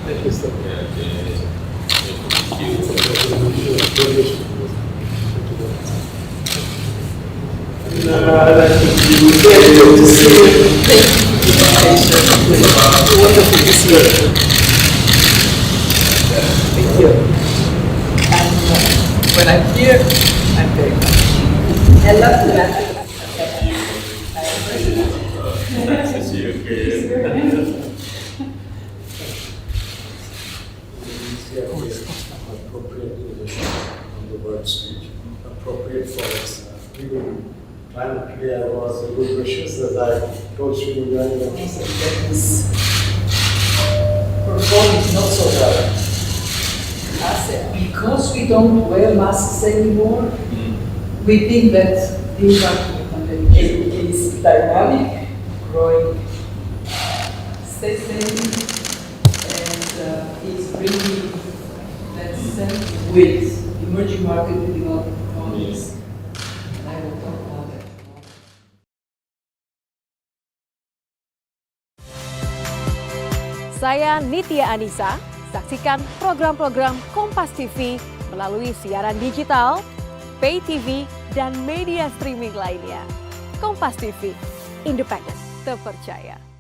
Thank you, sir. Wonderful to see you. Thank you. And when I'm here, I'm very happy. I love to laugh. Nice to see you again. Appropriate on the word speech, appropriate for its legal plan. Today I was good wishes that I go through the young And that is performing not so well. I said, because we don't wear masks anymore, we think that the impact of the pandemic is dynamic, growing steadily, and is bringing that sense with emerging market and developing economies. And I will talk about that. Saya Nitya Anissa, saksikan program-program Kompas TV melalui siaran digital, pay TV, dan media streaming lainnya. Kompas TV, independen, terpercaya.